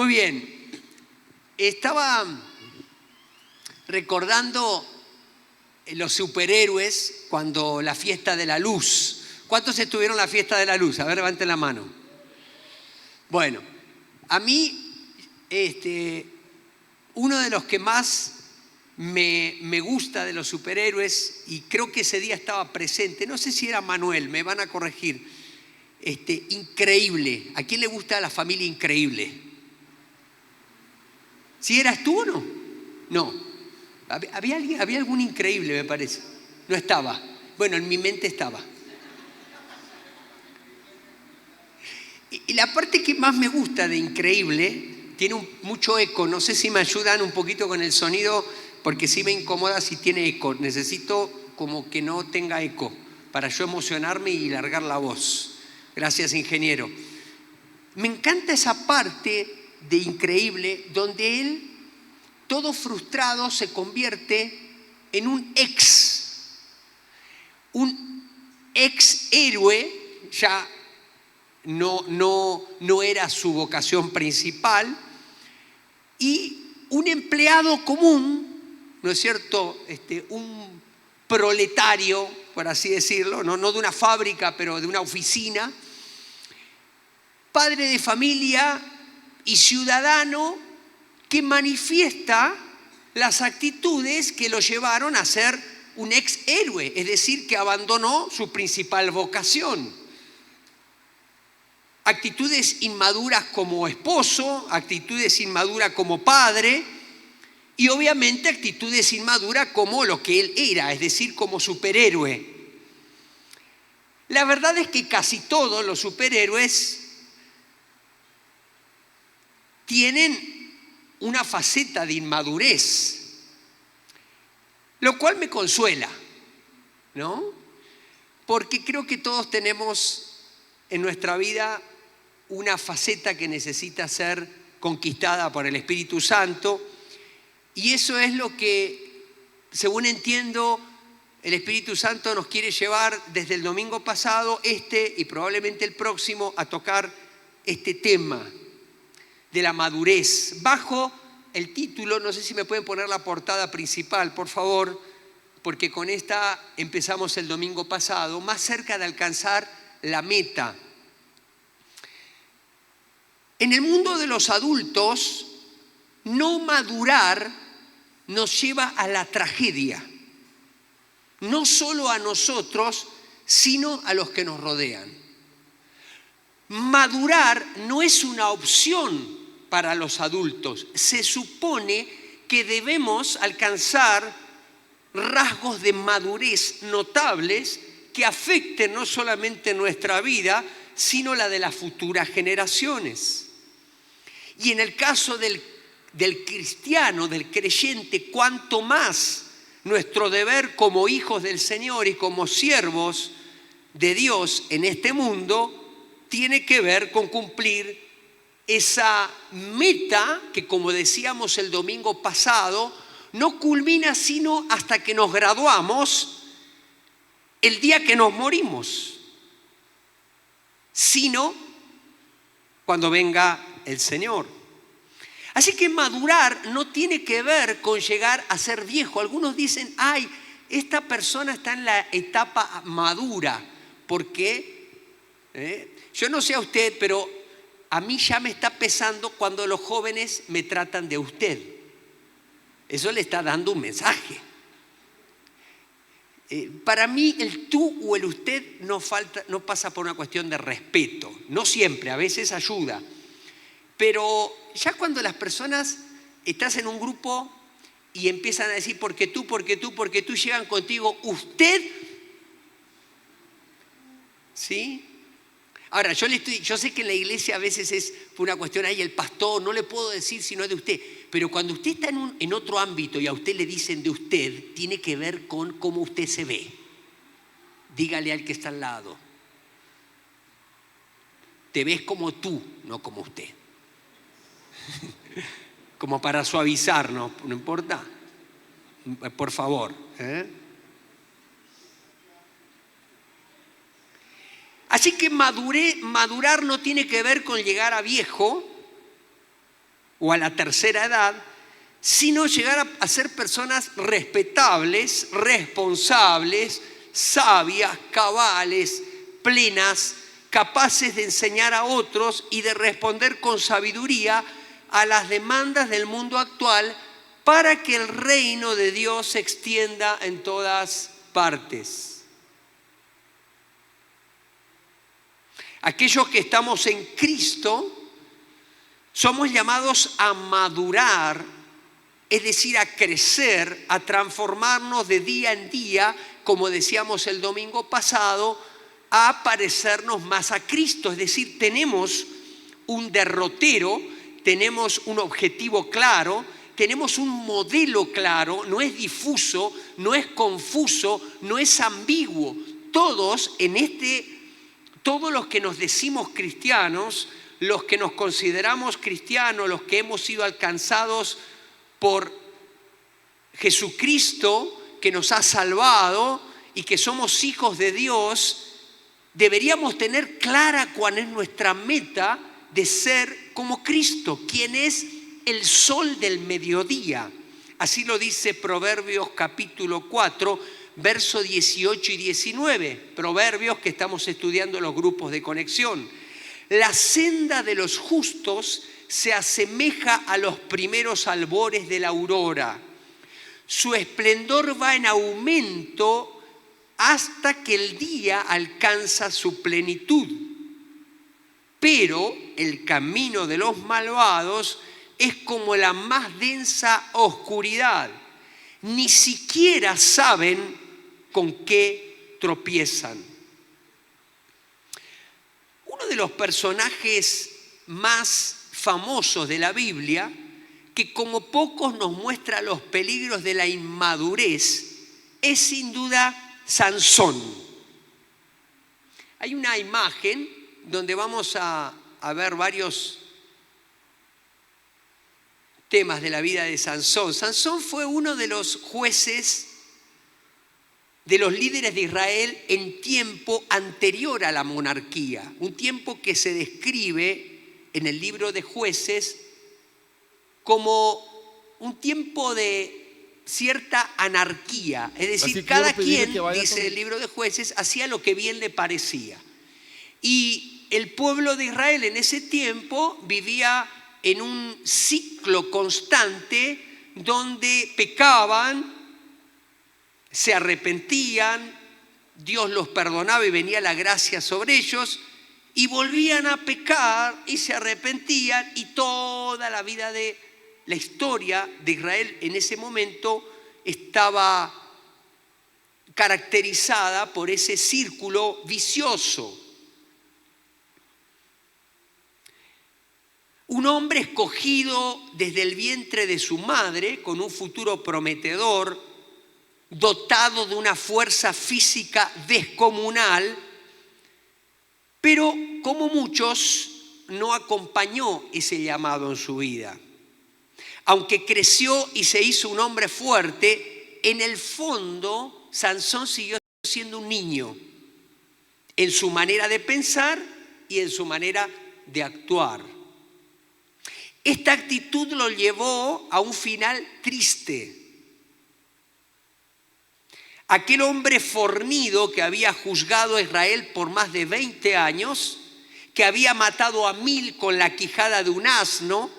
Muy bien. Estaba recordando los superhéroes cuando la fiesta de la luz. ¿Cuántos estuvieron en la fiesta de la luz? A ver, levanten la mano. Bueno, a mí, uno de los que más me gusta de los superhéroes, y creo que ese día estaba presente, no sé si era Manuel, me van a corregir, Increíble. ¿A quién le gusta la familia Increíble? ¿Sí eras tú o no? No. Había algún Increíble, me parece. No estaba. Bueno, en mi mente estaba. Y la parte que más me gusta de Increíble, tiene mucho eco, no sé si me ayudan un poquito con el sonido, porque sí me incomoda si tiene eco. Necesito como que no tenga eco, para yo emocionarme y largar la voz. Gracias, ingeniero. Me encanta esa parte de Increíble, donde él, todo frustrado, se convierte en un ex héroe. Ya no era su vocación principal, y un empleado común, ¿no es cierto? Un proletario, por así decirlo, no de una fábrica, pero de una oficina, padre de familia y ciudadano que manifiesta las actitudes que lo llevaron a ser un ex héroe, es decir, que abandonó su principal vocación. Actitudes inmaduras como esposo, actitudes inmaduras como padre y obviamente actitudes inmaduras como lo que él era, es decir, como superhéroe. La verdad es que casi todos los superhéroes tienen una faceta de inmadurez, lo cual me consuela, ¿no? Porque creo que todos tenemos en nuestra vida una faceta que necesita ser conquistada por el Espíritu Santo, y eso es lo que, según entiendo, el Espíritu Santo nos quiere llevar desde el domingo pasado, y probablemente el próximo, a tocar este tema de la madurez, bajo el título, no sé si me pueden poner la portada principal, por favor, porque con esta empezamos el domingo pasado, más cerca de alcanzar la meta. En el mundo de los adultos, no madurar nos lleva a la tragedia, no solo a nosotros, sino a los que nos rodean. Madurar no es una opción para los adultos. Se supone que debemos alcanzar rasgos de madurez notables que afecten no solamente nuestra vida, sino la de las futuras generaciones. Y en el caso del cristiano, del creyente, cuanto más nuestro deber como hijos del Señor y como siervos de Dios en este mundo tiene que ver con cumplir esa meta que, como decíamos el domingo pasado, no culmina sino hasta que nos graduamos, el día que nos morimos, sino cuando venga el Señor. Así que madurar no tiene que ver con llegar a ser viejo. Algunos dicen, ay, esta persona está en la etapa madura. ¿Por qué? Yo no sé a usted, pero a mí ya me está pesando cuando los jóvenes me tratan de usted. Eso le está dando un mensaje. Para mí el tú o el usted no pasa por una cuestión de respeto. No siempre, a veces ayuda. Pero ya cuando las personas estás en un grupo y empiezan a decir porque tú, llegan contigo usted, ¿sí? Ahora, yo sé que en la iglesia a veces es una cuestión, ahí el pastor, no le puedo decir sino de usted. Pero cuando usted está en otro ámbito y a usted le dicen de usted, tiene que ver con cómo usted se ve. Dígale al que está al lado. Te ves como tú, no como usted. Como para suavizar, ¿no importa? Por favor. Así que madurar no tiene que ver con llegar a viejo, o a la tercera edad, sino llegar a ser personas respetables, responsables, sabias, cabales, plenas, capaces de enseñar a otros y de responder con sabiduría a las demandas del mundo actual para que el reino de Dios se extienda en todas partes. Aquellos que estamos en Cristo somos llamados a madurar, es decir, a crecer, a transformarnos de día en día, como decíamos el domingo pasado, a parecernos más a Cristo. Es decir, tenemos un derrotero, tenemos un objetivo claro, tenemos un modelo claro, no es difuso, no es confuso, no es ambiguo. Todos los que nos decimos cristianos, los que nos consideramos cristianos, los que hemos sido alcanzados por Jesucristo, que nos ha salvado y que somos hijos de Dios, deberíamos tener clara cuál es nuestra meta de ser como Cristo, quien es el sol del mediodía. Así lo dice Proverbios capítulo 4, versos 18 y 19. Proverbios que estamos estudiando en los grupos de conexión. La senda de los justos se asemeja a los primeros albores de la aurora. Su esplendor va en aumento hasta que el día alcanza su plenitud. Pero el camino de los malvados es como la más densa oscuridad. Ni siquiera saben con qué tropiezan. Uno de los personajes más famosos de la Biblia, que como pocos nos muestra los peligros de la inmadurez, es sin duda Sansón. Hay una imagen donde vamos a ver varios temas de la vida de Sansón. Sansón fue uno de los jueces, de los líderes de Israel en tiempo anterior a la monarquía, un tiempo que se describe en el libro de Jueces como un tiempo de cierta anarquía, es decir, cada quien, dice el libro de Jueces, hacía lo que bien le parecía. Y el pueblo de Israel en ese tiempo vivía en un ciclo constante donde pecaban, se arrepentían, Dios los perdonaba y venía la gracia sobre ellos, y volvían a pecar y se arrepentían, y toda la vida de la historia de Israel en ese momento estaba caracterizada por ese círculo vicioso. Un hombre escogido desde el vientre de su madre, con un futuro prometedor, dotado de una fuerza física descomunal, pero como muchos no acompañó ese llamado en su vida. Aunque creció y se hizo un hombre fuerte, en el fondo Sansón siguió siendo un niño en su manera de pensar y en su manera de actuar. Esta actitud lo llevó a un final triste. Aquel hombre fornido que había juzgado a Israel por más de 20 años, que había matado a 1000 con la quijada de un asno,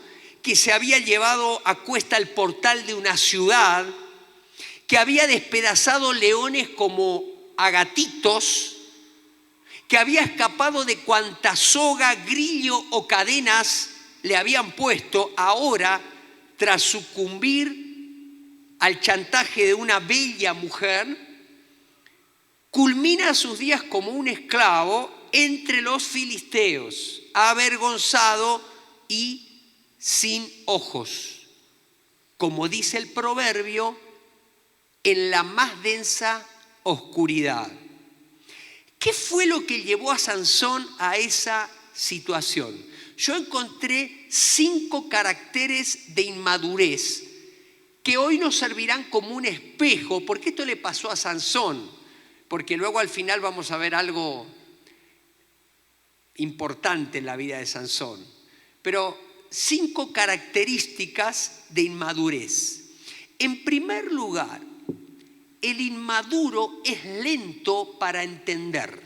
que se había llevado a cuesta el portal de una ciudad, que había despedazado leones como a gatitos, que había escapado de cuanta soga, grillo o cadenas le habían puesto, ahora, tras sucumbir al chantaje de una bella mujer, culmina sus días como un esclavo entre los filisteos, avergonzado y sin ojos, como dice el proverbio, en la más densa oscuridad. ¿Qué fue lo que llevó a Sansón a esa situación? Yo encontré 5 caracteres de inmadurez que hoy nos servirán como un espejo, porque esto le pasó a Sansón, porque luego al final vamos a ver algo importante en la vida de Sansón. Pero 5 características de inmadurez. En primer lugar, el inmaduro es lento para entender.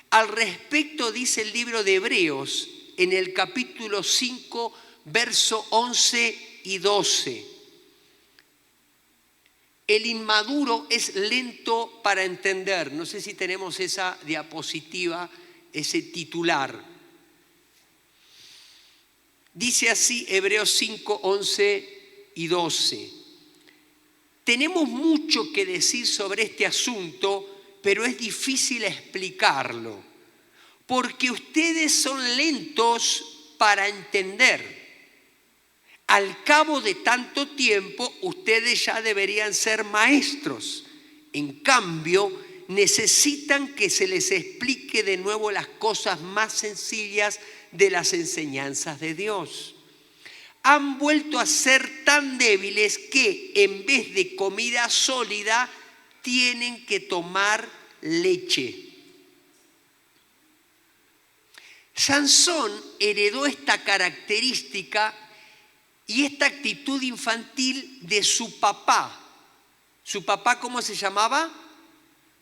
Al respecto dice el libro de Hebreos en el capítulo 5, verso 11 y 12. El inmaduro es lento para entender. No sé si tenemos esa diapositiva, ese titular. Dice así Hebreos 5, 11 y 12. Tenemos mucho que decir sobre este asunto, pero es difícil explicarlo, porque ustedes son lentos para entender. Al cabo de tanto tiempo, ustedes ya deberían ser maestros. En cambio, necesitan que se les explique de nuevo las cosas más sencillas de las enseñanzas de Dios. Han vuelto a ser tan débiles que en vez de comida sólida, tienen que tomar leche. Sansón heredó esta característica y esta actitud infantil de su papá. ¿Su papá cómo se llamaba?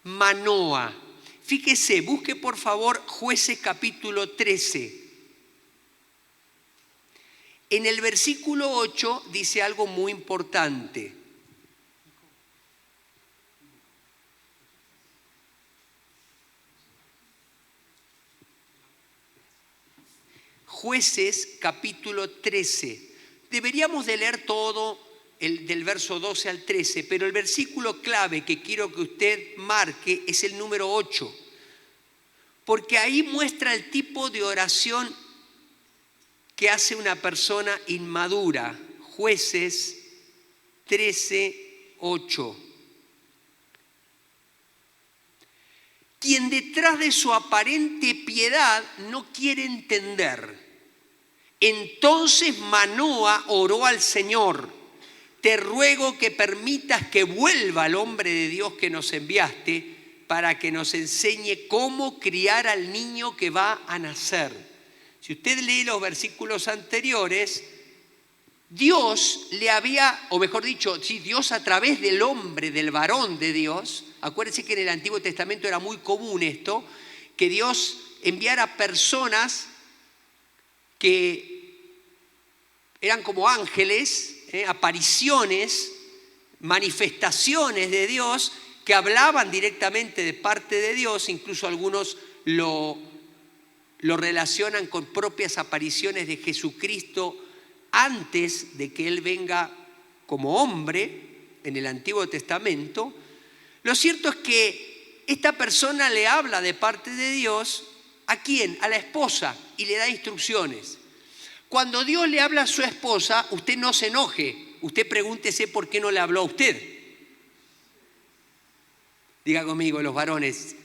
Manoa. Fíjese, busque por favor Jueces capítulo 13. En el versículo 8 dice algo muy importante. Jueces capítulo 13. Deberíamos de leer todo del verso 12 al 13, pero el versículo clave que quiero que usted marque es el número 8, porque ahí muestra el tipo de oración que hace una persona inmadura. Jueces 13, 8. Quien detrás de su aparente piedad no quiere entender. Entonces Manoa oró al Señor: te ruego que permitas que vuelva el hombre de Dios que nos enviaste para que nos enseñe cómo criar al niño que va a nacer. Si usted lee los versículos anteriores, Dios le había, o mejor dicho, sí, Dios a través del hombre, del varón de Dios, acuérdense que en el Antiguo Testamento era muy común esto, que Dios enviara personas que eran como ángeles, apariciones, manifestaciones de Dios que hablaban directamente de parte de Dios. Incluso algunos lo relacionan con propias apariciones de Jesucristo antes de que Él venga como hombre en el Antiguo Testamento. Lo cierto es que esta persona le habla de parte de Dios, ¿a quién? A la esposa, y le da instrucciones. Cuando Dios le habla a su esposa, usted no se enoje, usted pregúntese por qué no le habló a usted. Diga conmigo, los varones.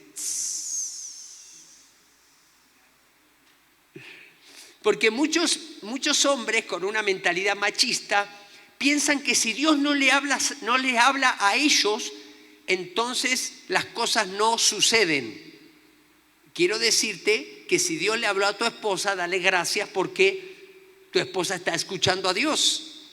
Porque muchos hombres con una mentalidad machista piensan que si Dios no les habla a ellos, entonces las cosas no suceden. Quiero decirte que si Dios le habló a tu esposa, dale gracias porque tu esposa está escuchando a Dios.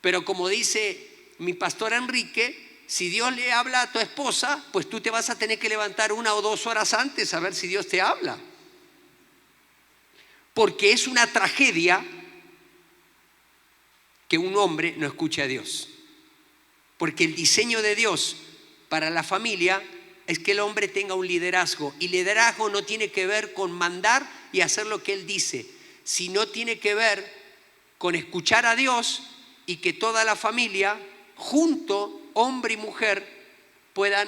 Pero como dice mi pastor Enrique, si Dios le habla a tu esposa, pues tú te vas a tener que levantar 1 o 2 horas antes a ver si Dios te habla. Porque es una tragedia que un hombre no escuche a Dios. Porque el diseño de Dios para la familia es que el hombre tenga un liderazgo. Y liderazgo no tiene que ver con mandar y hacer lo que Él dice, sino tiene que ver con escuchar a Dios y que toda la familia, junto, hombre y mujer, puedan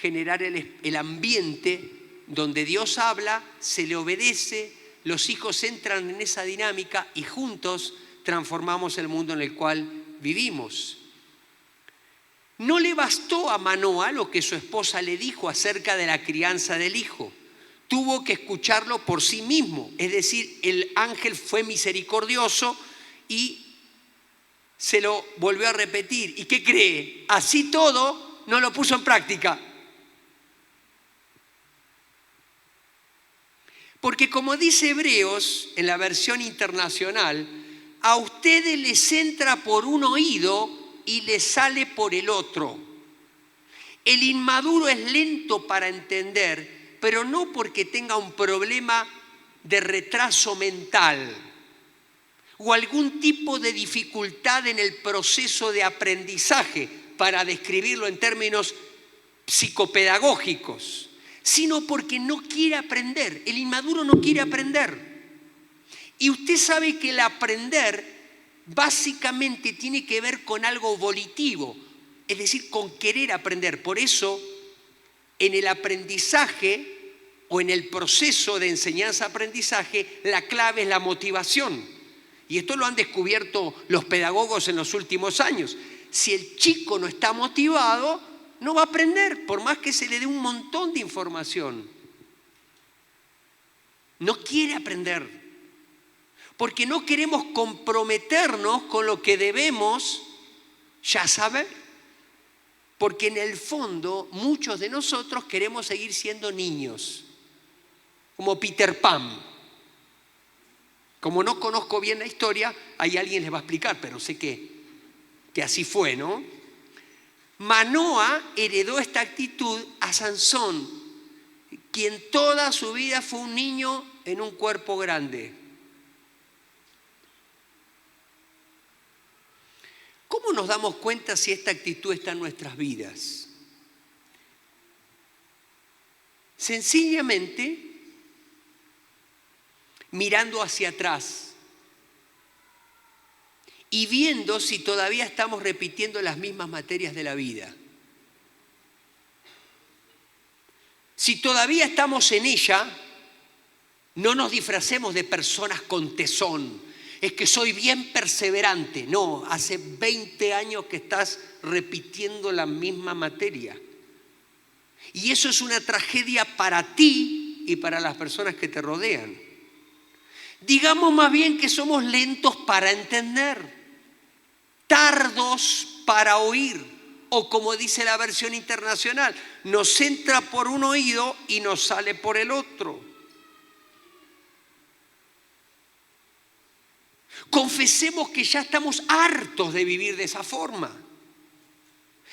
generar el ambiente donde Dios habla, se le obedece, los hijos entran en esa dinámica y juntos transformamos el mundo en el cual vivimos. No le bastó a Manoa lo que su esposa le dijo acerca de la crianza del hijo. Tuvo que escucharlo por sí mismo. Es decir, el ángel fue misericordioso y se lo volvió a repetir. ¿Y qué cree? Así todo no lo puso en práctica. Porque como dice Hebreos en la versión internacional, a ustedes les entra por un oído y les sale por el otro. El inmaduro es lento para entender, pero no porque tenga un problema de retraso mental o algún tipo de dificultad en el proceso de aprendizaje, para describirlo en términos psicopedagógicos, sino porque no quiere aprender. El inmaduro no quiere aprender. Y usted sabe que el aprender básicamente tiene que ver con algo volitivo, es decir, con querer aprender. Por eso, en el aprendizaje o en el proceso de enseñanza-aprendizaje, la clave es la motivación. Y esto lo han descubierto los pedagogos en los últimos años. Si el chico no está motivado, no va a aprender, por más que se le dé un montón de información. No quiere aprender, porque no queremos comprometernos con lo que debemos ya saber. Porque en el fondo muchos de nosotros queremos seguir siendo niños, como Peter Pan. Como no conozco bien la historia, ahí alguien les va a explicar, pero sé que así fue, ¿no? Manoa heredó esta actitud a Sansón, quien toda su vida fue un niño en un cuerpo grande. ¿Cómo nos damos cuenta si esta actitud está en nuestras vidas? Sencillamente mirando hacia atrás y viendo si todavía estamos repitiendo las mismas materias de la vida. Si todavía estamos en ella, no nos disfracemos de personas con tesón. Es que soy bien perseverante. No, hace 20 años que estás repitiendo la misma materia. Y eso es una tragedia para ti y para las personas que te rodean. Digamos más bien que somos lentos para entender, tardos para oír, o como dice la versión internacional, nos entra por un oído y nos sale por el otro. Confesemos que ya estamos hartos de vivir de esa forma,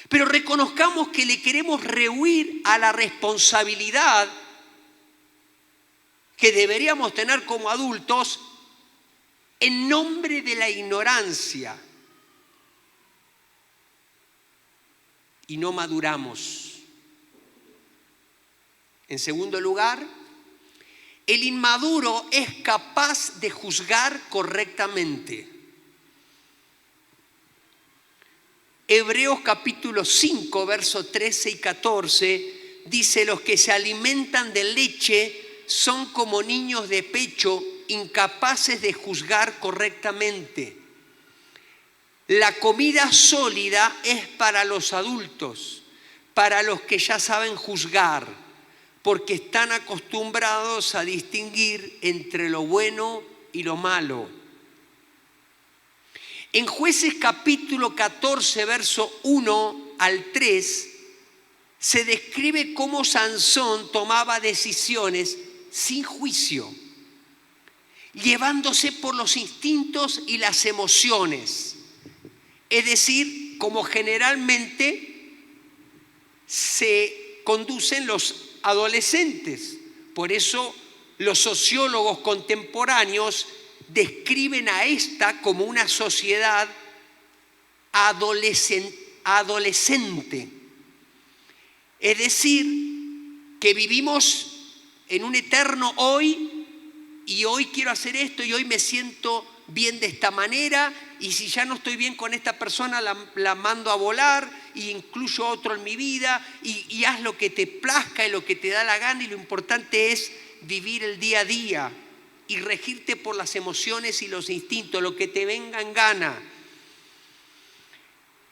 pero reconozcamos que le queremos rehuir a la responsabilidad que deberíamos tener como adultos en nombre de la ignorancia. Y no maduramos. En segundo lugar, el inmaduro es capaz de juzgar correctamente. Hebreos capítulo 5, versos 13 y 14, dice: los que se alimentan de leche son como niños de pecho, incapaces de juzgar correctamente. La comida sólida es para los adultos, para los que ya saben juzgar, porque están acostumbrados a distinguir entre lo bueno y lo malo. En Jueces capítulo 14, verso 1 al 3, se describe cómo Sansón tomaba decisiones sin juicio, llevándose por los instintos y las emociones. Es decir, como generalmente se conducen los adolescentes. Por eso los sociólogos contemporáneos describen a esta como una sociedad adolescente. Es decir, que vivimos en un eterno hoy, y hoy quiero hacer esto, y hoy me siento bien de esta manera, y si ya no estoy bien con esta persona, la mando a volar, y incluyo a otro en mi vida, y haz lo que te plazca y lo que te da la gana, y lo importante es vivir el día a día y regirte por las emociones y los instintos, lo que te venga en gana.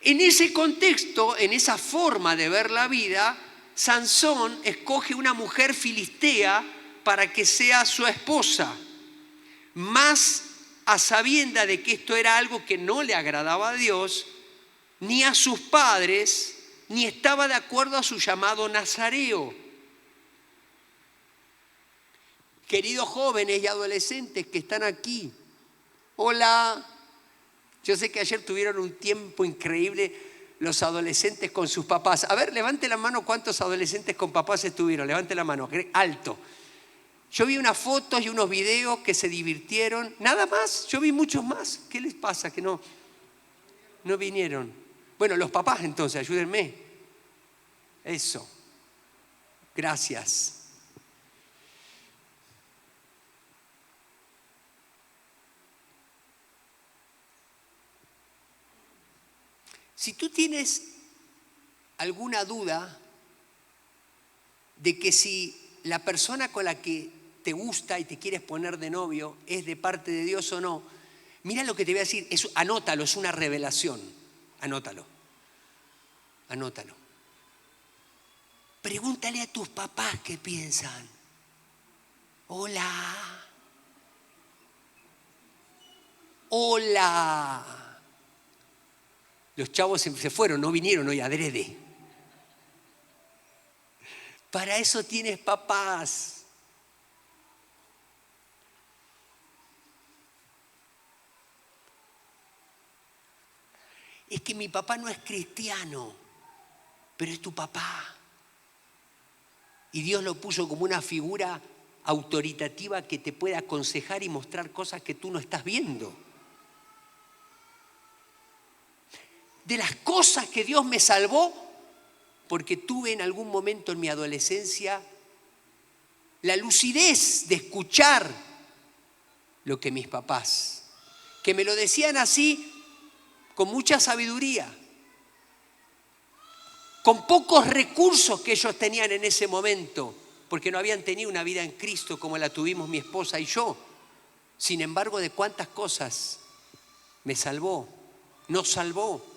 En ese contexto, en esa forma de ver la vida, Sansón escoge una mujer filistea para que sea su esposa, más a sabienda de que esto era algo que no le agradaba a Dios, ni a sus padres, ni estaba de acuerdo a su llamado nazareo. Queridos jóvenes y adolescentes que están aquí, hola. Yo sé que ayer tuvieron un tiempo increíble los adolescentes con sus papás. A ver, levante la mano cuántos adolescentes con papás estuvieron. Levante la mano, alto. Yo vi unas fotos y unos videos que se divirtieron. Nada más, yo vi muchos más. ¿Qué les pasa que no vinieron? Bueno, los papás entonces, ayúdenme. Eso. Gracias. Si tú tienes alguna duda de que si la persona con la que te gusta y te quieres poner de novio es de parte de Dios o no, mira lo que te voy a decir, anótalo, es una revelación. Anótalo. Pregúntale a tus papás qué piensan. Hola. Los chavos se fueron, no vinieron hoy adrede. Para eso tienes papás. Es que mi papá no es cristiano, pero es tu papá. Y Dios lo puso como una figura autoritativa que te puede aconsejar y mostrar cosas que tú no estás viendo. De las cosas que Dios me salvó, porque tuve en algún momento en mi adolescencia la lucidez de escuchar lo que mis papás, que me lo decían así, con mucha sabiduría, con pocos recursos que ellos tenían en ese momento, porque no habían tenido una vida en Cristo como la tuvimos mi esposa y yo. Sin embargo, de cuántas cosas me salvó, nos salvó.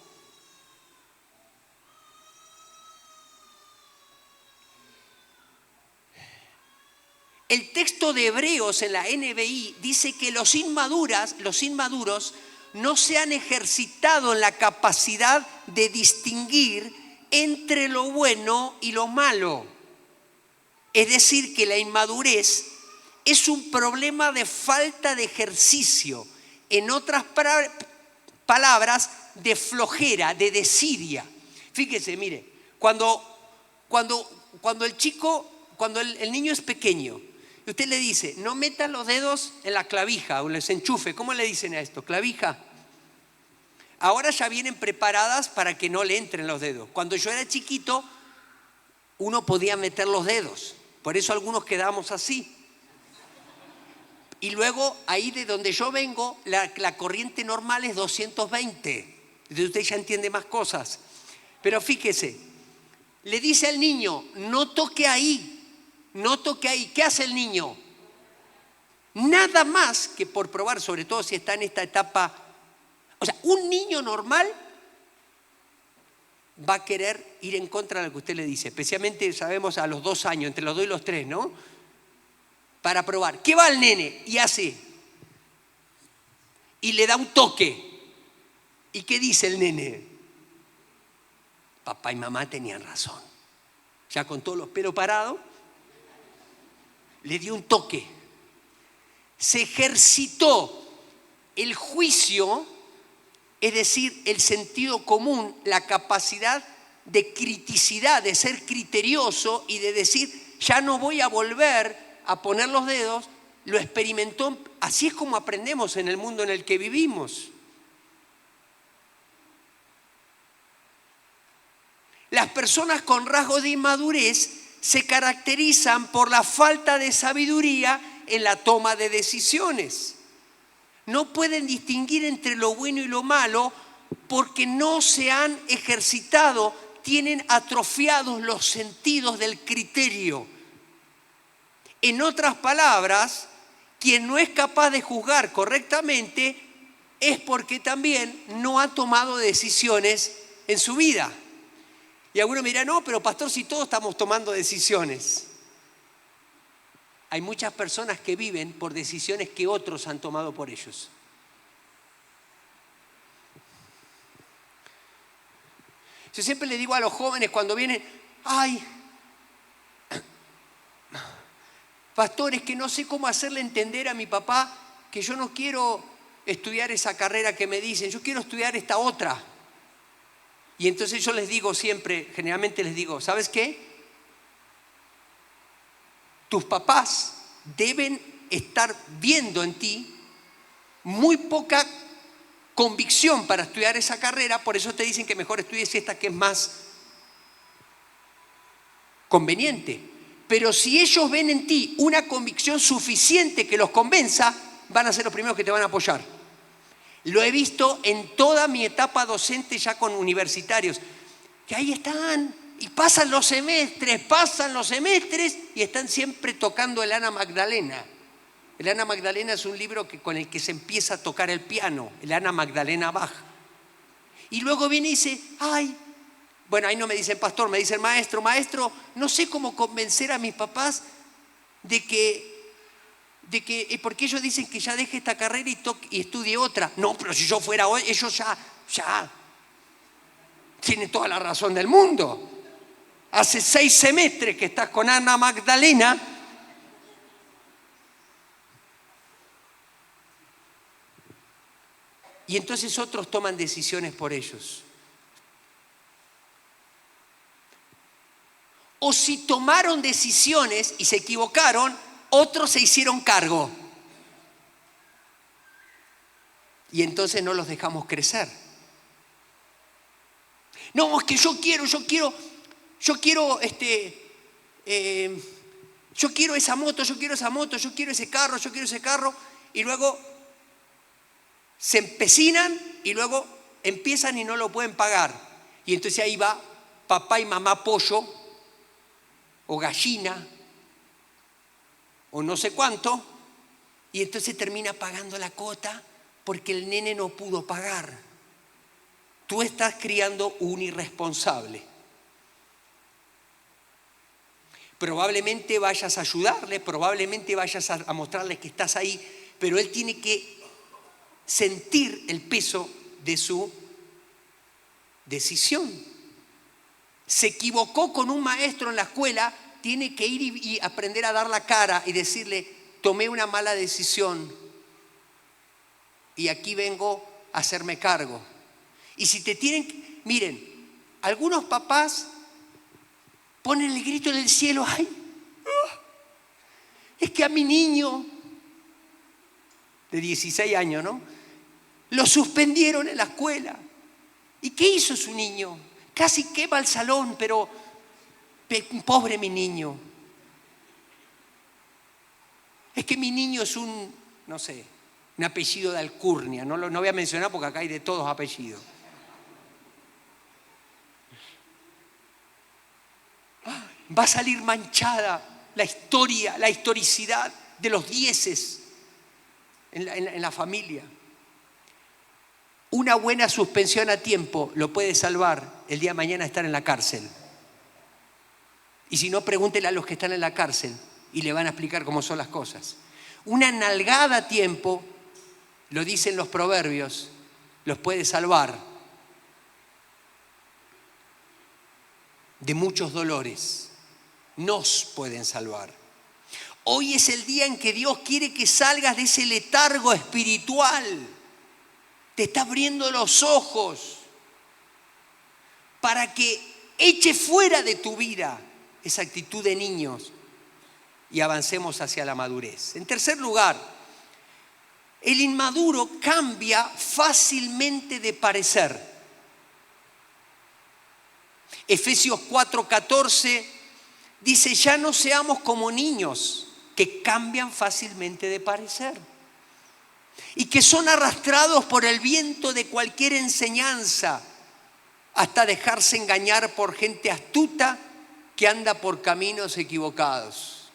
El texto de Hebreos en la NBI dice que los inmaduros no se han ejercitado en la capacidad de distinguir entre lo bueno y lo malo. Es decir, que la inmadurez es un problema de falta de ejercicio. En otras palabras, de flojera, de desidia. Fíjese, mire, cuando el niño es pequeño, y usted le dice, no meta los dedos en la clavija o les enchufe. ¿Cómo le dicen a esto? Clavija. Ahora ya vienen preparadas para que no le entren los dedos. Cuando yo era chiquito, uno podía meter los dedos. Por eso algunos quedamos así. Y luego, ahí de donde yo vengo, la corriente normal es 220. Entonces usted ya entiende más cosas. Pero fíjese, le dice al niño, no toque ahí. No toque ahí. ¿Qué hace el niño? Nada más que por probar, sobre todo si está en esta etapa. O sea, un niño normal va a querer ir en contra de lo que usted le dice. Especialmente, sabemos, a los 2 años, entre los 2 y los 3, ¿no? Para probar. ¿Qué va el nene? Y hace. Y le da un toque. ¿Y qué dice el nene? Papá y mamá tenían razón. Ya con todos los pelos parados, le dio un toque. Se ejercitó el juicio, es decir, el sentido común, la capacidad de criticidad, de ser criterioso y de decir, ya no voy a volver a poner los dedos. Lo experimentó. Así es como aprendemos en el mundo en el que vivimos. Las personas con rasgos de inmadurez se caracterizan por la falta de sabiduría en la toma de decisiones. No pueden distinguir entre lo bueno y lo malo porque no se han ejercitado, tienen atrofiados los sentidos del criterio. En otras palabras, quien no es capaz de juzgar correctamente es porque también no ha tomado decisiones en su vida. Y alguno me dirá, no, pero pastor, si todos estamos tomando decisiones. Hay muchas personas que viven por decisiones que otros han tomado por ellos. Yo siempre le digo a los jóvenes cuando vienen, ay, pastor, es que no sé cómo hacerle entender a mi papá que yo no quiero estudiar esa carrera que me dicen, yo quiero estudiar esta otra. Y entonces yo les digo siempre, generalmente les digo, ¿sabes qué? Tus papás deben estar viendo en ti muy poca convicción para estudiar esa carrera, por eso te dicen que mejor estudies esta que es más conveniente. Pero si ellos ven en ti una convicción suficiente que los convenza, van a ser los primeros que te van a apoyar. Lo he visto en toda mi etapa docente ya con universitarios, que ahí están y pasan los semestres y están siempre tocando el Ana Magdalena. El Ana Magdalena es un libro con el que se empieza a tocar el piano, el Ana Magdalena Bach. Y luego viene y dice, bueno, ahí no me dicen pastor, me dicen maestro, no sé cómo convencer a mis papás de que porque ellos dicen que ya deje esta carrera y estudie otra. No, pero si yo fuera hoy, ellos ya tienen toda la razón del mundo. Hace 6 semestres que estás con Ana Magdalena. Y entonces otros toman decisiones por ellos. O si tomaron decisiones y se equivocaron, otros se hicieron cargo. Y entonces no los dejamos crecer. No, es que yo quiero esa moto, yo quiero ese carro, y luego se empecinan y luego empiezan y no lo pueden pagar. Y entonces ahí va papá y mamá pollo, o gallina, o no sé cuánto, y entonces termina pagando la cuota porque el nene no pudo pagar. Tú estás criando un irresponsable. Probablemente vayas a ayudarle, probablemente vayas a mostrarle que estás ahí, pero él tiene que sentir el peso de su decisión. Se equivocó con un maestro en la escuela, tiene que ir y aprender a dar la cara y decirle, tomé una mala decisión y aquí vengo a hacerme cargo. Y si te miren, algunos papás ponen el grito en el cielo, es que a mi niño de 16 años, ¿no? Lo suspendieron en la escuela. ¿Y qué hizo su niño? Casi quema el salón, pero pobre mi niño. Es que mi niño es un apellido de alcurnia. No voy a mencionar porque acá hay de todos apellidos. Va a salir manchada la historia, la historicidad de los 10 en la familia. Una buena suspensión a tiempo lo puede salvar el día de mañana estar en la cárcel. Y si no, pregúntele a los que están en la cárcel y le van a explicar cómo son las cosas. Una nalgada a tiempo, lo dicen los proverbios, los puede salvar de muchos dolores. Nos pueden salvar. Hoy es el día en que Dios quiere que salgas de ese letargo espiritual. Te está abriendo los ojos para que eche fuera de tu vida esa actitud de niños y avancemos hacia la madurez. En tercer lugar, el inmaduro cambia fácilmente de parecer. Efesios 4:14 dice, ya no seamos como niños que cambian fácilmente de parecer y que son arrastrados por el viento de cualquier enseñanza hasta dejarse engañar por gente astuta que anda por caminos equivocados.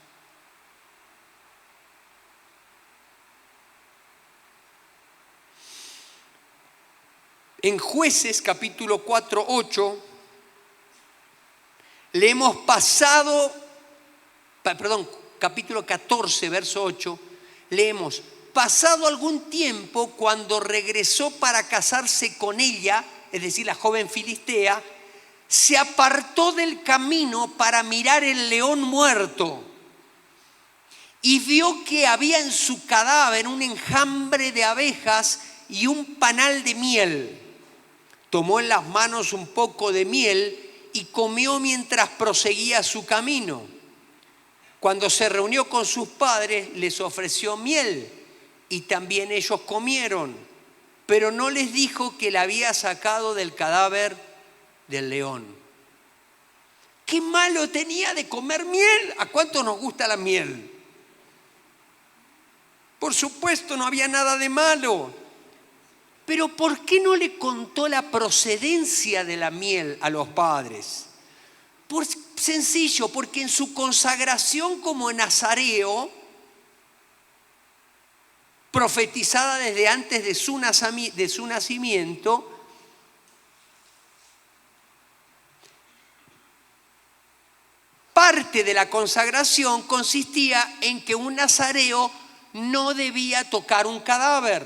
En Jueces capítulo 4:8 leemos capítulo 14, verso 8, leemos, pasado algún tiempo, cuando regresó para casarse con ella, es decir, la joven filistea, se apartó del camino para mirar el león muerto y vio que había en su cadáver un enjambre de abejas y un panal de miel. Tomó en las manos un poco de miel y comió mientras proseguía su camino. Cuando se reunió con sus padres, les ofreció miel y también ellos comieron, pero no les dijo que la había sacado del cadáver del león. ¿Qué malo tenía de comer miel? ¿A cuánto nos gusta la miel? Por supuesto, no había nada de malo. Pero ¿por qué no le contó la procedencia de la miel a los padres? Sencillo, porque en su consagración como nazareo, profetizada desde antes de su nacimiento, parte de la consagración consistía en que un nazareo no debía tocar un cadáver.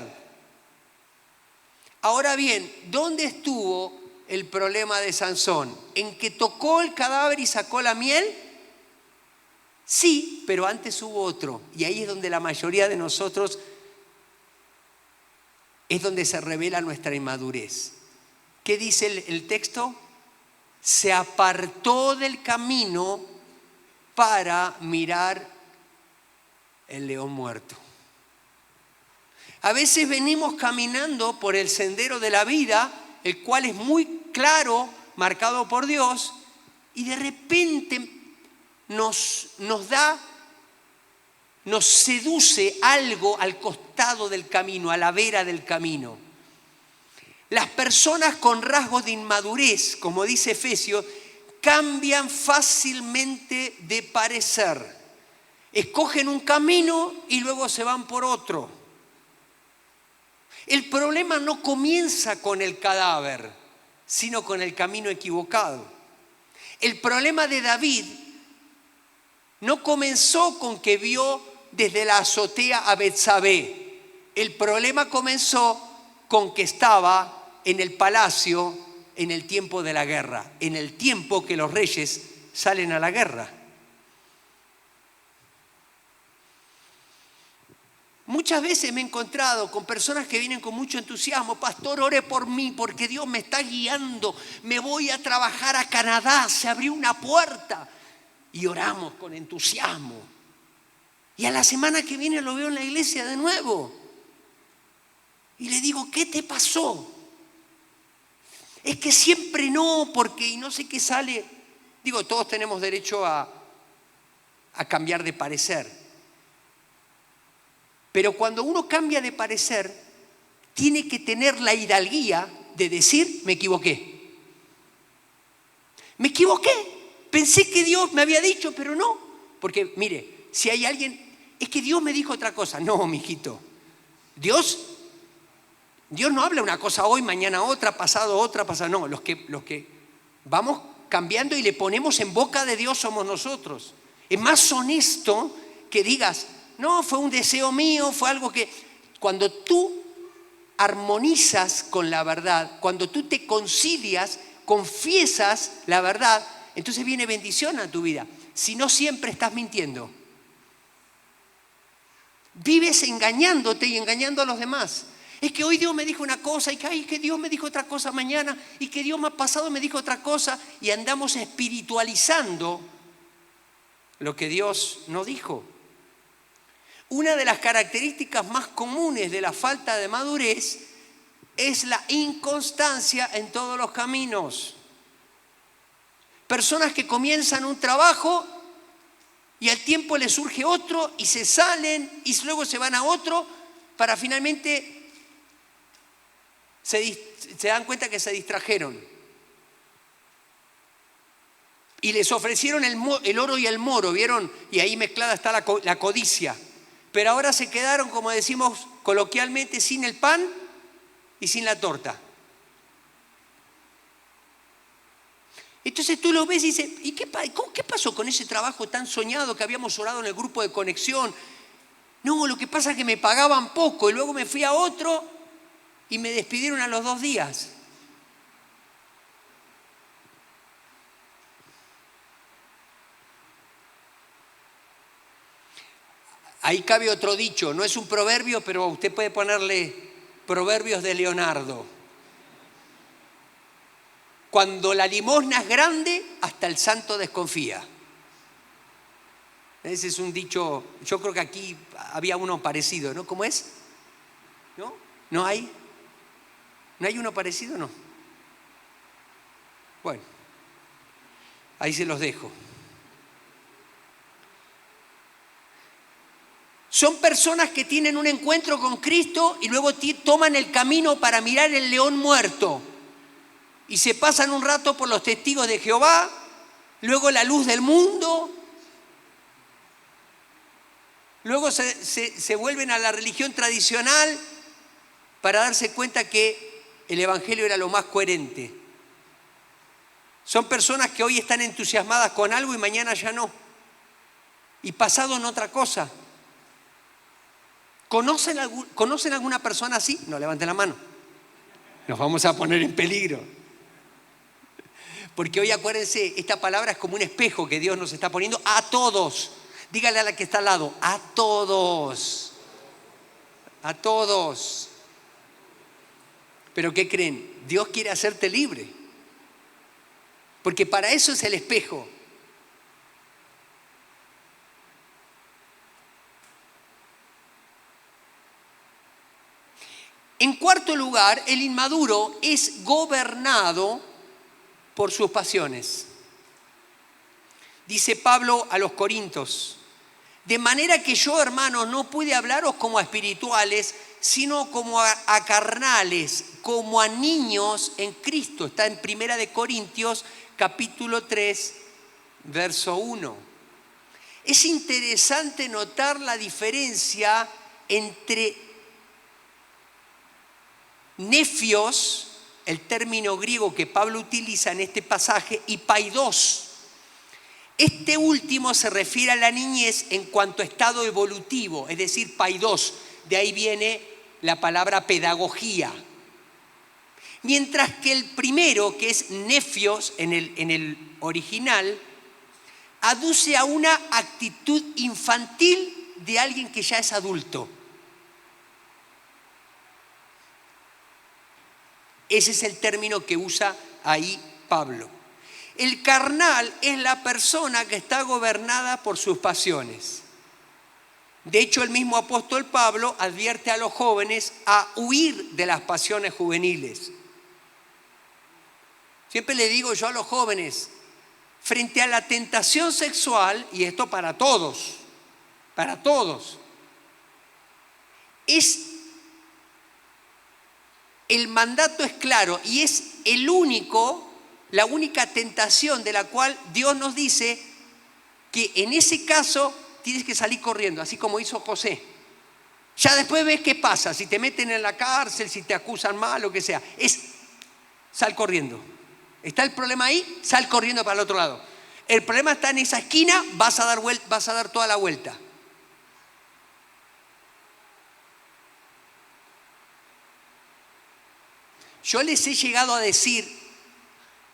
Ahora bien, ¿dónde estuvo el problema de Sansón? ¿En que tocó el cadáver y sacó la miel? Sí, pero antes hubo otro. Y ahí es donde la mayoría de nosotros, es donde se revela nuestra inmadurez. ¿Qué dice el texto? Se apartó del camino para mirar el león muerto. A veces venimos caminando por el sendero de la vida, el cual es muy claro, marcado por Dios, y de repente nos seduce algo al costado del camino, a la vera del camino. Las personas con rasgos de inmadurez, como dice Efesios, cambian fácilmente de parecer. Escogen un camino y luego se van por otro. El problema no comienza con el cadáver, sino con el camino equivocado. El problema de David no comenzó con que vio desde la azotea a Betsabé. El problema comenzó con que estaba en el palacio en el tiempo de la guerra, en el tiempo que los reyes salen a la guerra. Muchas veces me he encontrado con personas que vienen con mucho entusiasmo. Pastor, ore por mí porque Dios me está guiando. Me voy a trabajar a Canadá, se abrió una puerta. Y oramos con entusiasmo. Y a la semana que viene lo veo en la iglesia de nuevo. Y le digo, ¿qué te pasó? Es que siempre no, porque y no sé qué sale. Digo, todos tenemos derecho a cambiar de parecer. Pero cuando uno cambia de parecer, tiene que tener la hidalguía de decir, me equivoqué. Me equivoqué. Pensé que Dios me había dicho, pero no. Porque, mire, si hay alguien, es que Dios me dijo otra cosa. No, mijito. Dios no habla una cosa hoy, mañana otra, pasado otra, no. Los que vamos cambiando y le ponemos en boca de Dios somos nosotros. Es más honesto que digas, no, fue un deseo mío, fue algo que... Cuando tú armonizas con la verdad, cuando tú te concilias, confiesas la verdad, entonces viene bendición a tu vida. Si no, siempre estás mintiendo. Vives engañándote y engañando a los demás. Es que hoy Dios me dijo una cosa y que Dios me dijo otra cosa mañana y que Dios más pasado me dijo otra cosa y andamos espiritualizando lo que Dios no dijo. Una de las características más comunes de la falta de madurez es la inconstancia en todos los caminos. Personas que comienzan un trabajo y al tiempo les surge otro y se salen y luego se van a otro para finalmente se dan cuenta que se distrajeron. Y les ofrecieron el oro y el moro, ¿vieron? Y ahí mezclada está la codicia. Pero ahora se quedaron, como decimos coloquialmente, sin el pan y sin la torta. Entonces tú lo ves y dices, ¿y qué pasó con ese trabajo tan soñado que habíamos orado en el grupo de conexión? No, lo que pasa es que me pagaban poco y luego me fui a otro y me despidieron a los 2 días. Ahí cabe otro dicho, no es un proverbio, pero usted puede ponerle proverbios de Leonardo. Cuando la limosna es grande, hasta el santo desconfía. Ese es un dicho, yo creo que aquí había uno parecido, ¿no? ¿Cómo es? ¿No? ¿No hay? ¿No hay uno parecido? No. Bueno, ahí se los dejo. Son personas que tienen un encuentro con Cristo y luego toman el camino para mirar el león muerto. Y se pasan un rato por los testigos de Jehová, luego la luz del mundo, luego se vuelven a la religión tradicional para darse cuenta que el evangelio era lo más coherente. Son personas que hoy están entusiasmadas con algo y mañana ya no. Y pasado en otra cosa. ¿Conocen alguna persona así? No, levanten la mano. Nos vamos a poner en peligro. Porque hoy acuérdense, esta palabra es como un espejo que Dios nos está poniendo a todos. Dígale a la que está al lado, a todos. A todos. ¿Pero qué creen? Dios quiere hacerte libre. Porque para eso es el espejo. En cuarto lugar, el inmaduro es gobernado por sus pasiones. Dice Pablo a los Corintios, de manera que yo, hermanos, no pude hablaros como a espirituales, sino como a carnales, como a niños en Cristo. Está en 1 Corintios, capítulo 3, verso 1. Es interesante notar la diferencia entre nefios, el término griego que Pablo utiliza en este pasaje, y paidos. Este último se refiere a la niñez en cuanto a estado evolutivo, es decir, paidos. De ahí viene la palabra pedagogía. Mientras que el primero, que es nefios en el original, aduce a una actitud infantil de alguien que ya es adulto. Ese es el término que usa ahí Pablo. El carnal es la persona que está gobernada por sus pasiones. De hecho, el mismo apóstol Pablo advierte a los jóvenes a huir de las pasiones juveniles. Siempre le digo yo a los jóvenes, frente a la tentación sexual, y esto para todos, el mandato es claro y es la única tentación de la cual Dios nos dice que en ese caso tienes que salir corriendo, así como hizo José. Ya después ves qué pasa, si te meten en la cárcel, si te acusan mal, lo que sea. Sal corriendo. ¿Está el problema ahí? Sal corriendo para el otro lado. El problema está en esa esquina, vas a dar toda la vuelta. Yo les he llegado a decir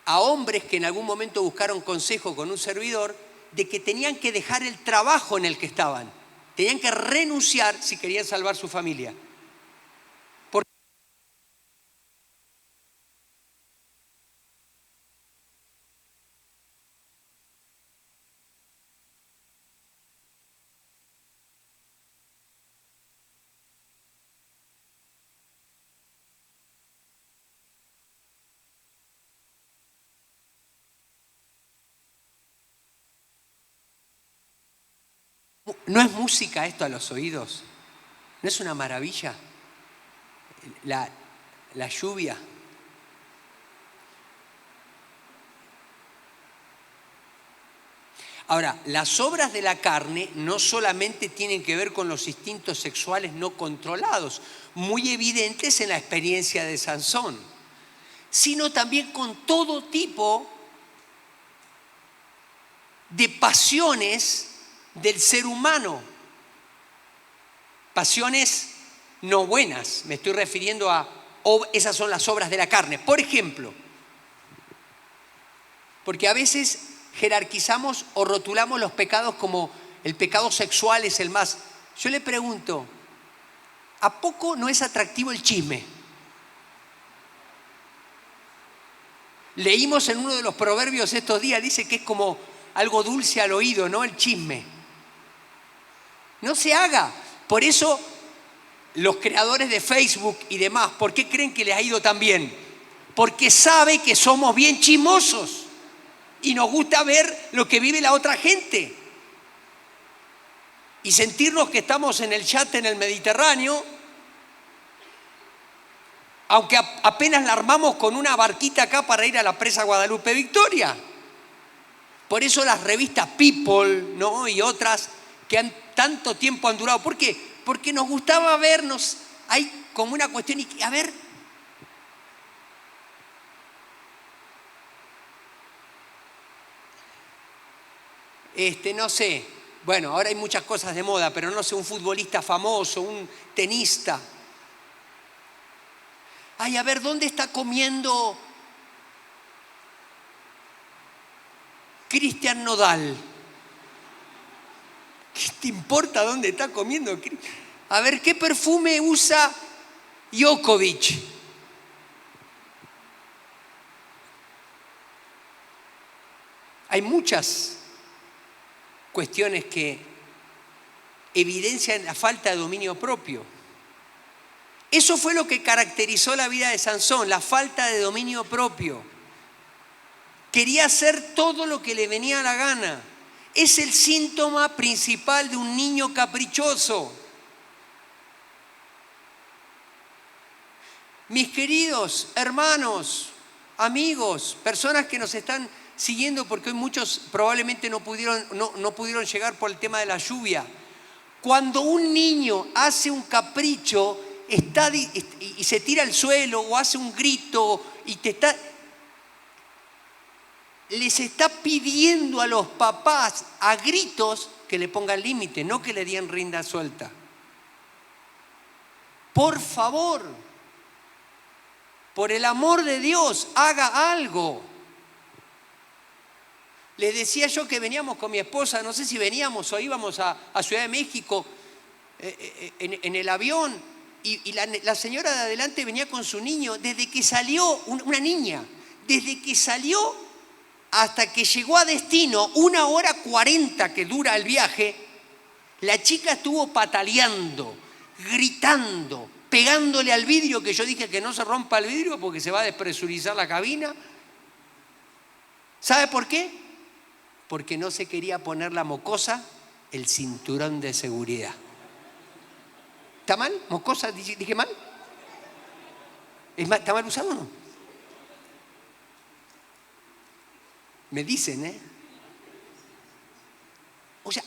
a hombres que en algún momento buscaron consejo con un servidor de que tenían que dejar el trabajo en el que estaban. Tenían que renunciar si querían salvar su familia. ¿No es música esto a los oídos? ¿No es una maravilla? La lluvia. Ahora, las obras de la carne no solamente tienen que ver con los instintos sexuales no controlados, muy evidentes en la experiencia de Sansón, sino también con todo tipo de pasiones del ser humano. Pasiones no buenas, me estoy refiriendo a, esas son las obras de la carne. Por ejemplo, porque a veces jerarquizamos o rotulamos los pecados como el pecado sexual es el más Yo le pregunto, ¿a poco no es atractivo el chisme? Leímos en uno de los proverbios estos días, dice que es como algo dulce al oído, ¿no? El chisme. No se haga. Por eso los creadores de Facebook y demás, ¿por qué creen que les ha ido tan bien? Porque sabe que somos bien chismosos y nos gusta ver lo que vive la otra gente. Y sentirnos que estamos en el yate en el Mediterráneo, aunque apenas la armamos con una barquita acá para ir a la presa Guadalupe Victoria. Por eso las revistas People, ¿no? Y otras que tanto tiempo han durado. ¿Por qué? Porque nos gustaba vernos. Hay como una cuestión, y a ver, no sé, bueno, ahora hay muchas cosas de moda, pero no sé, un futbolista famoso, un tenista. Ay, a ver, ¿dónde está comiendo Cristian Nodal? ¿Qué te importa dónde está comiendo? A ver, ¿qué perfume usa Djokovic? Hay muchas cuestiones que evidencian la falta de dominio propio. Eso fue lo que caracterizó la vida de Sansón, la falta de dominio propio. Quería hacer todo lo que le venía a la gana. Es el síntoma principal de un niño caprichoso. Mis queridos hermanos, amigos, personas que nos están siguiendo, porque hoy muchos probablemente no pudieron llegar por el tema de la lluvia. Cuando un niño hace un capricho y se tira al suelo o hace un grito y les está pidiendo a los papás a gritos que le pongan límite, no que le den rienda suelta. Por favor, por el amor de Dios, haga algo. Les decía yo que veníamos con mi esposa, no sé si veníamos o íbamos a Ciudad de México en el avión, y la señora de adelante venía con su niño, desde que salió, una niña, desde que salió hasta que llegó a destino, 1 hora 40 que dura el viaje, la chica estuvo pataleando, gritando, pegándole al vidrio, que yo dije que no se rompa el vidrio porque se va a despresurizar la cabina. ¿Sabe por qué? Porque no se quería poner la mocosa el cinturón de seguridad. ¿Está mal? ¿Mocosa? ¿Dije mal? ¿Está mal usado o no? Me dicen, ¿eh? O sea,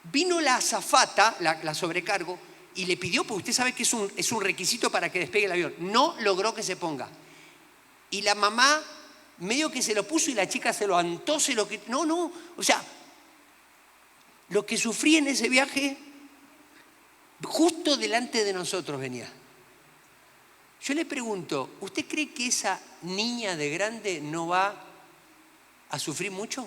vino la azafata, la sobrecargo, y le pidió, porque usted sabe que es un requisito para que despegue el avión. No logró que se ponga. Y la mamá medio que se lo puso y la chica se lo antó, no, o sea, lo que sufrí en ese viaje, justo delante de nosotros venía. Yo le pregunto, ¿usted cree que esa niña de grande no va a sufrir mucho?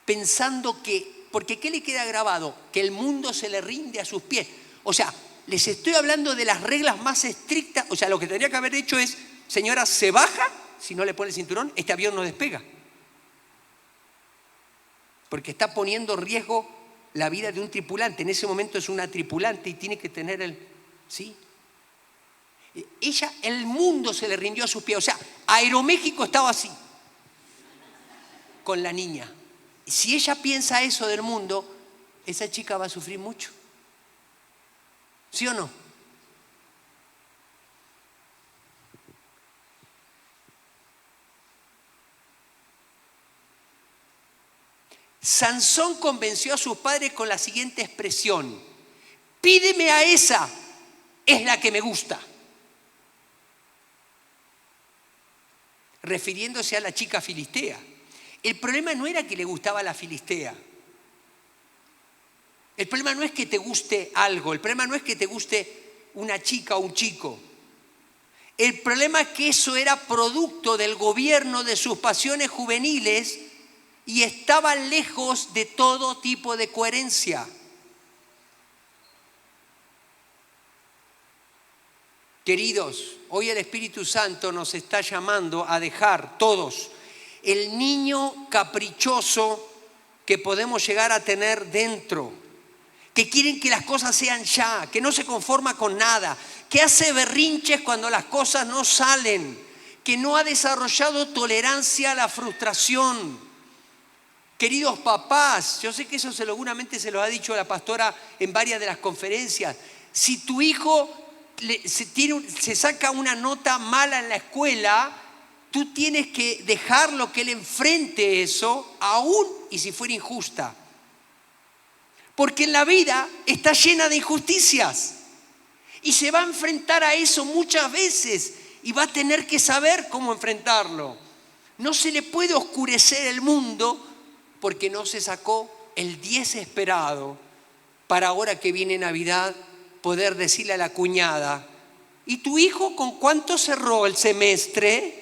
Pensando que, porque ¿qué le queda grabado? Que el mundo se le rinde a sus pies. O sea, les estoy hablando de las reglas más estrictas. O sea, lo que tendría que haber hecho es, señora, se baja, si no le pone el cinturón, este avión no despega. Porque está poniendo en riesgo la vida de un tripulante. En ese momento es una tripulante y tiene que tener ¿sí? Ella, el mundo se le rindió a sus pies. O sea, Aeroméxico estaba así, con la niña. Si ella piensa eso del mundo, esa chica va a sufrir mucho. ¿Sí o no? Sansón convenció a sus padres con la siguiente expresión: pídeme a esa, es la que me gusta. Refiriéndose a la chica filistea. El problema no era que le gustaba la filistea. El problema no es que te guste algo, el problema no es que te guste una chica o un chico. El problema es que eso era producto del gobierno de sus pasiones juveniles y estaba lejos de todo tipo de coherencia. Queridos, hoy el Espíritu Santo nos está llamando a dejar todos el niño caprichoso que podemos llegar a tener dentro, que quieren que las cosas sean ya, que no se conforma con nada, que hace berrinches cuando las cosas no salen, que no ha desarrollado tolerancia a la frustración. Queridos papás, yo sé que eso seguramente se lo ha dicho la pastora en varias de las conferencias. Si tu hijo se saca una nota mala en la escuela, tú tienes que dejarlo que él enfrente eso, aún y si fuera injusta. Porque en la vida está llena de injusticias y se va a enfrentar a eso muchas veces y va a tener que saber cómo enfrentarlo. No se le puede oscurecer el mundo porque no se sacó el 10 esperado para ahora que viene Navidad poder decirle a la cuñada: ¿y tu hijo con cuánto cerró el semestre?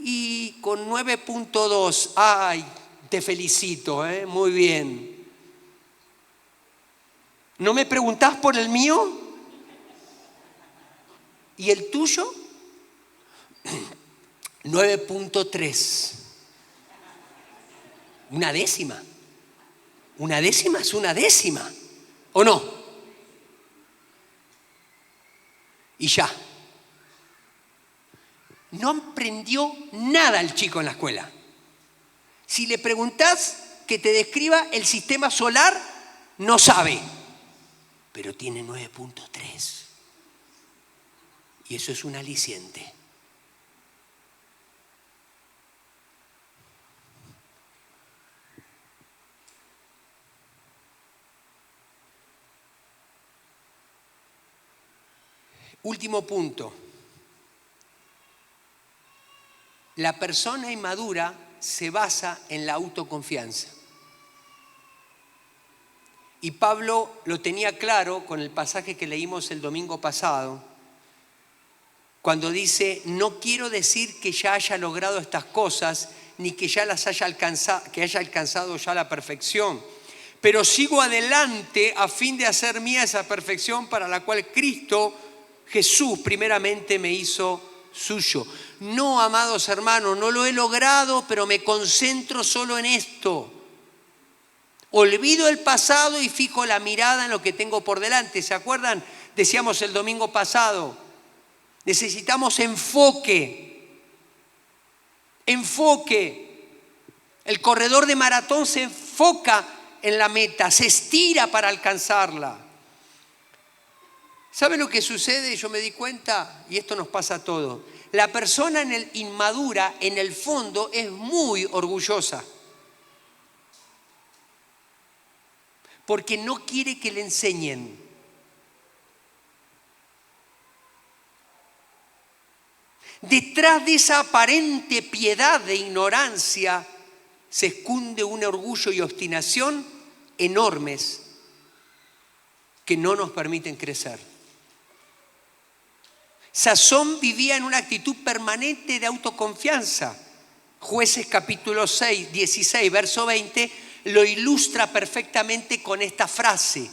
Y con 9.2. ¡Ay! Te felicito, muy bien. ¿No me preguntás por el mío? ¿Y el tuyo? 9.3. Una décima. Una décima es una décima, ¿o no? Y ya. No aprendió nada el chico en la escuela. Si le preguntás que te describa el sistema solar, no sabe, pero tiene 9.3. Y eso es un aliciente. Último punto. La persona inmadura se basa en la autoconfianza. Y Pablo lo tenía claro con el pasaje que leímos el domingo pasado, cuando dice: no quiero decir que ya haya logrado estas cosas, ni que ya las haya alcanzado, que haya alcanzado ya la perfección, pero sigo adelante a fin de hacer mía esa perfección para la cual Cristo Jesús primeramente me hizo suyo. No, amados hermanos, no lo he logrado, pero me concentro solo en esto. Olvido el pasado y fijo la mirada en lo que tengo por delante. ¿Se acuerdan? Decíamos el domingo pasado, necesitamos enfoque. Enfoque. El corredor de maratón se enfoca en la meta, se estira para alcanzarla. ¿Sabe lo que sucede? Yo me di cuenta, y esto nos pasa a todos. La persona inmadura, en el fondo, es muy orgullosa. Porque no quiere que le enseñen. Detrás de esa aparente piedad de ignorancia se esconde un orgullo y obstinación enormes que no nos permiten crecer. Sansón vivía en una actitud permanente de autoconfianza. Jueces capítulo 16, verso 20, lo ilustra perfectamente con esta frase.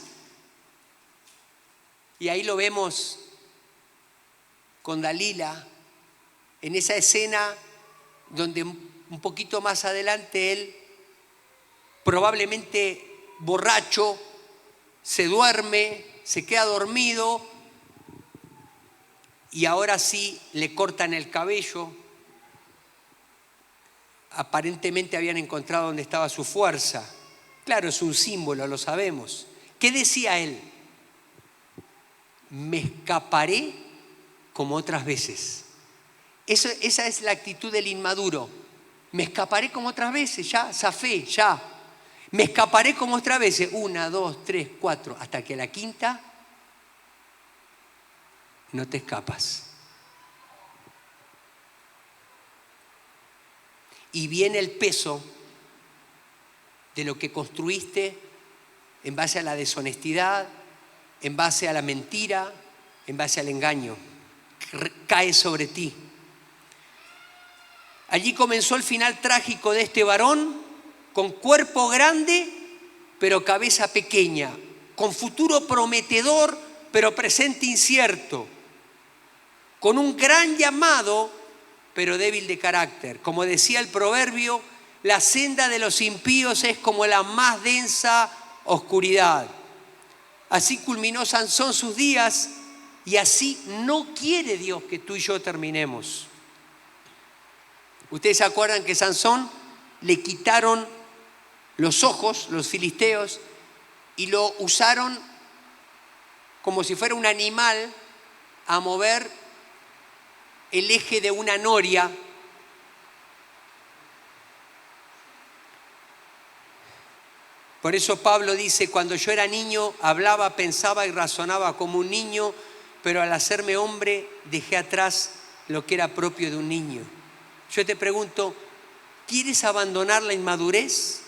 Y ahí lo vemos con Dalila, en esa escena donde un poquito más adelante él, probablemente borracho, se duerme, se queda dormido y ahora sí le cortan el cabello. Aparentemente habían encontrado donde estaba su fuerza. Claro, es un símbolo, lo sabemos. ¿Qué decía él? Me escaparé como otras veces. Esa es la actitud del inmaduro. Me escaparé como otras veces, ya, zafé, ya. Me escaparé como otras veces. 1, 2, 3, 4, hasta que a la quinta no te escapas. Y viene el peso de lo que construiste en base a la deshonestidad, en base a la mentira, en base al engaño. Cae sobre ti. Allí comenzó el final trágico de este varón, con cuerpo grande, pero cabeza pequeña, con futuro prometedor, pero presente incierto, con un gran llamado, pero débil de carácter. Como decía el proverbio, la senda de los impíos es como la más densa oscuridad. Así culminó Sansón sus días y así no quiere Dios que tú y yo terminemos. Ustedes se acuerdan que Sansón le quitaron los ojos, los filisteos, y lo usaron como si fuera un animal a mover el eje de una noria. Por eso Pablo dice, cuando yo era niño, hablaba, pensaba y razonaba como un niño, pero al hacerme hombre dejé atrás lo que era propio de un niño. Yo te pregunto, ¿quieres abandonar la inmadurez?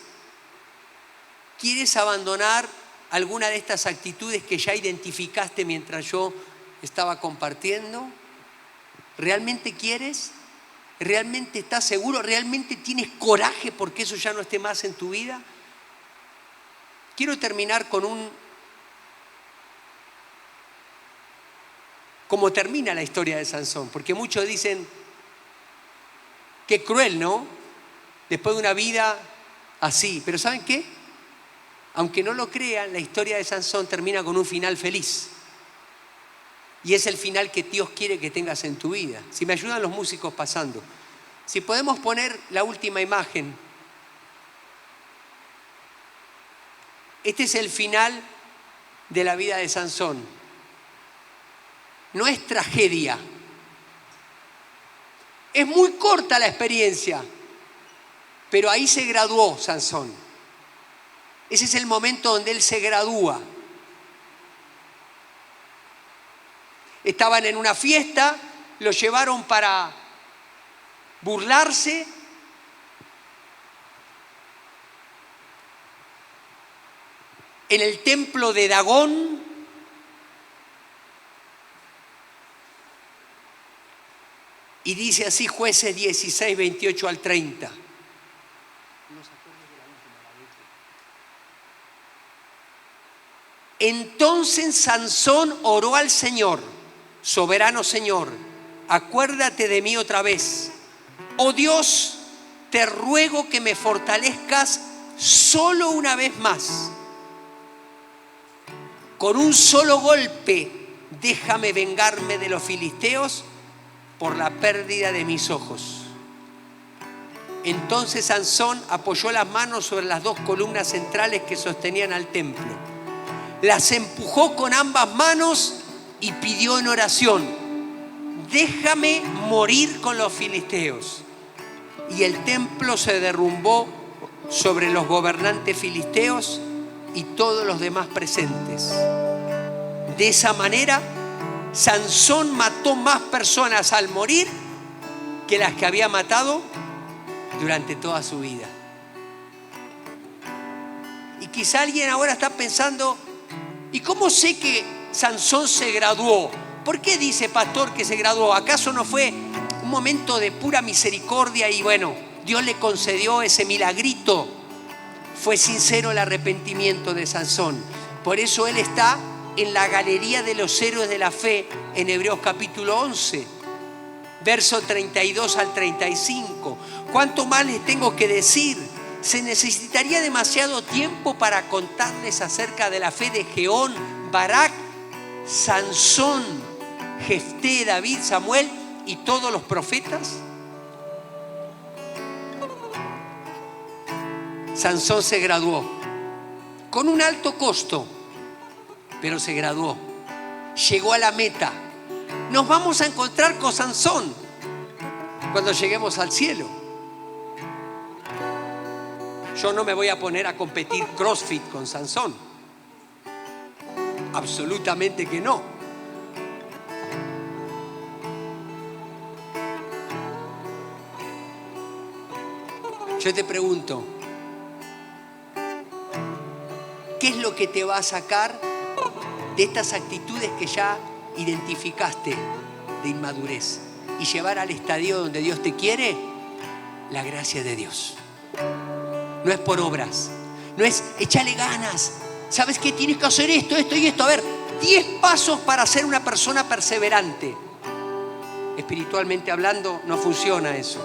¿Quieres abandonar alguna de estas actitudes que ya identificaste mientras yo estaba compartiendo? ¿Realmente quieres? ¿Realmente estás seguro? ¿Realmente tienes coraje porque eso ya no esté más en tu vida? Quiero terminar con cómo termina la historia de Sansón, porque muchos dicen, qué cruel, ¿no? Después de una vida así. Pero ¿saben qué? Aunque no lo crean, la historia de Sansón termina con un final feliz. Y es el final que Dios quiere que tengas en tu vida. Si me ayudan los músicos pasando. Si podemos poner la última imagen. Este es el final de la vida de Sansón. No es tragedia. Es muy corta la experiencia, pero ahí se graduó Sansón. Ese es el momento donde él se gradúa. Estaban en una fiesta, lo llevaron para burlarse. En el templo de Dagón. Y dice así Jueces 16, 28 al 30. Entonces Sansón oró al Señor, soberano Señor, acuérdate de mí otra vez. Oh Dios, te ruego que me fortalezcas solo una vez más. Con un solo golpe, déjame vengarme de los filisteos por la pérdida de mis ojos. Entonces Sansón apoyó las manos sobre las dos columnas centrales que sostenían al templo. Las empujó con ambas manos y pidió en oración, déjame morir con los filisteos. Y el templo se derrumbó sobre los gobernantes filisteos y todos los demás presentes. De esa manera, Sansón mató más personas al morir que las que había matado durante toda su vida. Y quizá alguien ahora está pensando, ¿y cómo sé que Sansón se graduó? ¿Por qué dice pastor que se graduó? ¿Acaso no fue un momento de pura misericordia y bueno, Dios le concedió ese milagrito? Fue sincero el arrepentimiento de Sansón. Por eso él está en la galería de los héroes de la fe en Hebreos capítulo 11, verso 32 al 35. ¿Cuánto más les tengo que decir? Se necesitaría demasiado tiempo para contarles acerca de la fe de Geón, Barak, Sansón, Jefté, David, Samuel y todos los profetas. Sansón se graduó con un alto costo, pero se graduó. Llegó a la meta. Nos vamos a encontrar con Sansón cuando lleguemos al cielo. Yo no me voy a poner a competir CrossFit con Sansón. Absolutamente que no. Yo te pregunto, ¿qué es lo que te va a sacar de estas actitudes que ya identificaste de inmadurez y llevar al estadio donde Dios te quiere? la gracia de Dios. No es por obras, no es échale ganas. ¿Sabes qué? Tienes que hacer esto, esto y esto. A ver, 10 pasos para ser una persona perseverante. Espiritualmente hablando, no funciona eso.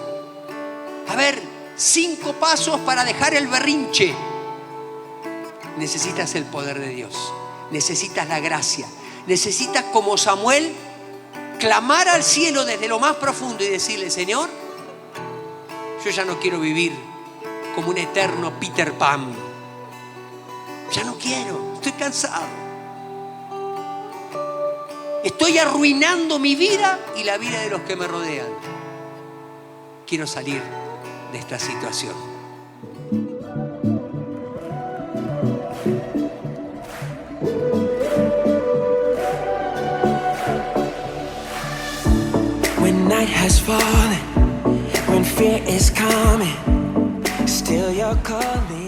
A ver, 5 pasos para dejar el berrinche. Necesitas el poder de Dios. Necesitas la gracia. Necesitas, como Samuel, clamar al cielo desde lo más profundo y decirle: Señor, yo ya no quiero vivir como un eterno Peter Pan. Ya no quiero, estoy cansado. Estoy arruinando mi vida y la vida de los que me rodean. Quiero salir de esta situación. When night has fallen, when fear is coming, still you're calling.